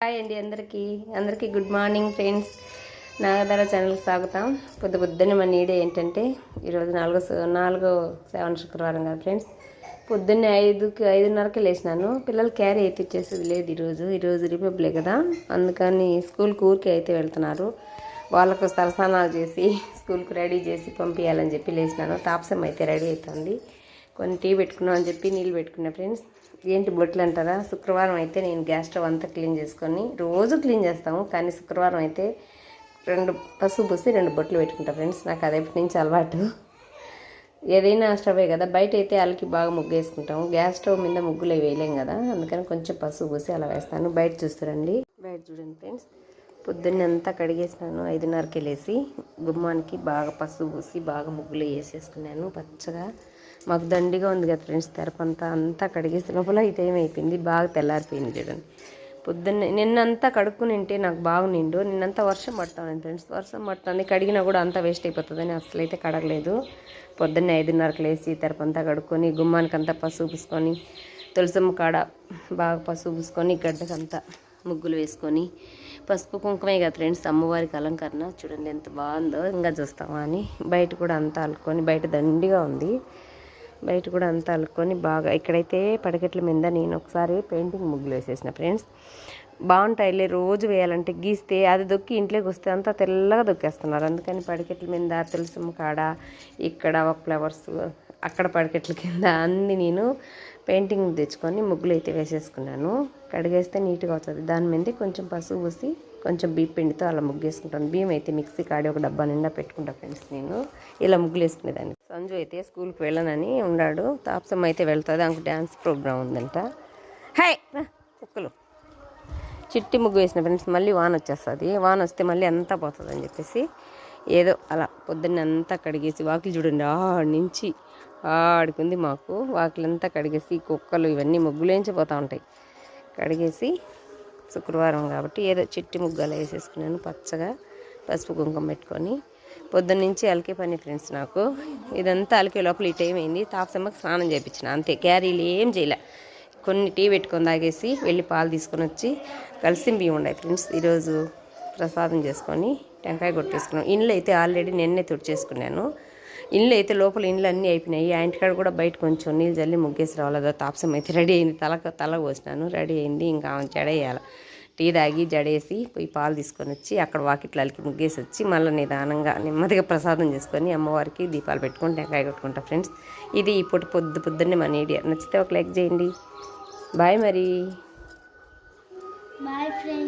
Hi అండి అందరికీ good morning friends. నాగధార ఛానల్కి స్వాగతం. పొద్దున్నే మన నీడే ఏంటంటే ఈరోజు నాలుగో శుక్రవారం కదా ఫ్రెండ్స్. పొద్దున్నే 5:30కి లేచినాను. పిల్లలు క్యారీ అయితే ఇచ్చేసేది లేదు ఈరోజు రిపబ్లిక్ కదా, అందుకని స్కూల్కి ఊరికి అయితే వెళ్తున్నారు. వాళ్ళకు తలస్నానాలు చేసి స్కూల్కి రెడీ చేసి పంపించాలని చెప్పి లేచినాను. తాపసం అయితే రెడీ అవుతుంది. కొన్ని టీ పెట్టుకున్నాం అని చెప్పి నీళ్ళు పెట్టుకున్నా ఫ్రెండ్స్. ఏంటి బొట్లు అంటారా, శుక్రవారం అయితే నేను గ్యాస్ స్టవ్ అంతా క్లీన్ చేసుకొని రోజు క్లీన్ చేస్తాము, కానీ శుక్రవారం అయితే 2 పసుపు పూసి 2 బొట్లు పెట్టుకుంటా ఫ్రెండ్స్. నాకు అది ఎప్పటి నుంచి అలవాటు. ఏదైనా స్టవే కదా, బయట అయితే అలకి బాగా ముగ్గు వేసుకుంటాము, గ్యాస్ స్టవ్ మీద ముగ్గులు వేయలేం కదా, అందుకని కొంచెం పసుపు పూసి అలా వేస్తాను. బయట చూస్తారండి, బయట చూడండి ఫ్రెండ్స్. పొద్దున్నే అంతా కడిగేసినాను. 5:30కి లేసి గుమ్మానికి బాగా పసుపు పూసి బాగా ముగ్గులు వేసేసుకున్నాను పచ్చగా. మాకు దండిగా ఉంది కదా ఫ్రెండ్స్, తెరపంతా కడిగేసిన లోపల ఈ టైం అయిపోయింది. బాగా తెల్లారిపోయింది చూడండి. పొద్దున్నే నిన్నంతా కడుక్కుని ఉంటే నాకు బాగా నిండు. నిన్నంతా వర్షం పడుతుంది ఫ్రెండ్స్, వర్షం పడుతుంది, కడిగినా కూడా అంతా వేస్ట్ అయిపోతుందని అసలు అయితే కడగలేదు. పొద్దున్నే 5:30కి లేచి తెరపంతా కడుక్కొని గుమ్మానికి అంతా పసుపు పూసుకొని తులసమ్మ కాడ బాగా పసుపు పూసుకొని గడ్డకంతా ముగ్గులు వేసుకొని, పసుపు కుంకుమే కదా ఫ్రెండ్స్ అమ్మవారికి అలంకరణ. చూడండి ఎంత బాగుందో, ఇంకా చూస్తామా అని బయట కూడా అంతా అల్లుకొని, బయట దండిగా ఉంది, బయట కూడా అంతా అల్లుకొని బాగా. ఇక్కడైతే పడకెట్ల మీద నేను ఒకసారి పెయింటింగ్ ముగ్గులు వేసేసిన ఫ్రెండ్స్. బాగుంటాయిలే, రోజు వేయాలంటే గీస్తే అది దొక్కి ఇంట్లోకి వస్తే అంతా తెల్లగా దొక్కేస్తున్నారు. అందుకని పడకెట్ల మీద తులసమ్మ కాడ, ఇక్కడ ఒక ఫ్లవర్స్, అక్కడ పడకెట్ల కింద అన్నీ నేను పెయింటింగ్ తెచ్చుకొని ముగ్గులు అయితే వేసేసుకున్నాను. కడిగేస్తే నీట్గా అవుతుంది. దాని మీద కొంచెం పసుపు పూసి కొంచెం బియ్యం పిండితో అలా ముగ్గు వేసుకుంటాను. బియ్యం అయితే మిక్సీ కాడి ఒక డబ్బా నిండా పెట్టుకుంటా ఫ్రెండ్స్. నేను ఇలా ముగ్గులు వేసుకునేదాన్ని. సంజు అయితే స్కూల్కి వెళ్ళనని ఉన్నాడు, తాప్సం అయితే వెళ్తుంది, ఆమెకు డ్యాన్స్ ప్రోగ్రామ్ ఉందంట. హాయ్ కుక్కలు. చిట్టి ముగ్గు వేసిన ఫ్రెండ్స్, మళ్ళీ వాన వచ్చేస్తుంది, వాన వస్తే మళ్ళీ అంతా పోతుంది అని చెప్పేసి ఏదో అలా పొద్దున్నే అంతా కడిగేసి, వాకిలి చూడండి నుంచి ఆడుకుంది మాకు, వాకిలంతా కడిగేసి కుక్కలు ఇవన్నీ ముగ్గులేంచిపోతూ ఉంటాయి. కడిగేసి శుక్రవారం కాబట్టి ఏదో చిట్టి ముగ్గులు వేసేసుకున్నాను పచ్చగా, పసుపు కుంకుమ పెట్టుకొని. పొద్దున్న నుంచి అలికే పని ఫ్రెండ్స్ నాకు. ఇదంతా అలికే లోపల ఈ టైం అయింది. తాపసమ్మకి స్నానం చేయించిన అంతే, క్యారీలు ఏం చేయలే. కొన్ని టీ పెట్టుకొని తాగేసి వెళ్ళి పాలు తీసుకొని వచ్చి కలిసి బియ్యం ఉన్నాయి ఫ్రెండ్స్. ఈరోజు ప్రసాదం చేసుకొని టెంకాయ కొట్టేసుకున్నాం. ఇండ్లు అయితే ఆల్రెడీ నిన్నే తుడిచేసుకున్నాను. ఇండ్లు అయితే లోపల ఇండ్లు అన్నీ అయిపోయినాయి. ఆ ఇంటికాడ కూడా బయట కొంచెం నీళ్ళు జల్లి ముగ్గేసి రావాలదో. తాపసం అయితే రెడీ అయింది, తల పోసినాను, రెడీ అయింది. ఇంకా జడేయాలి. టీ తాగి జడేసి పోయి పాలు తీసుకొని వచ్చి అక్కడ వాకిట్లో అలికి ముగ్గేసి వచ్చి మళ్ళీ నిదానంగా నెమ్మదిగా ప్రసాదం చేసుకొని అమ్మవారికి దీపాలు పెట్టుకొని టెంకాయ కొట్టుకుంటా ఫ్రెండ్స్. ఇది ఈ పొద్దున్నే మన ఐడియా. నచ్చితే ఒక లైక్ చేయండి. బాయ్ మరి. Bye friends.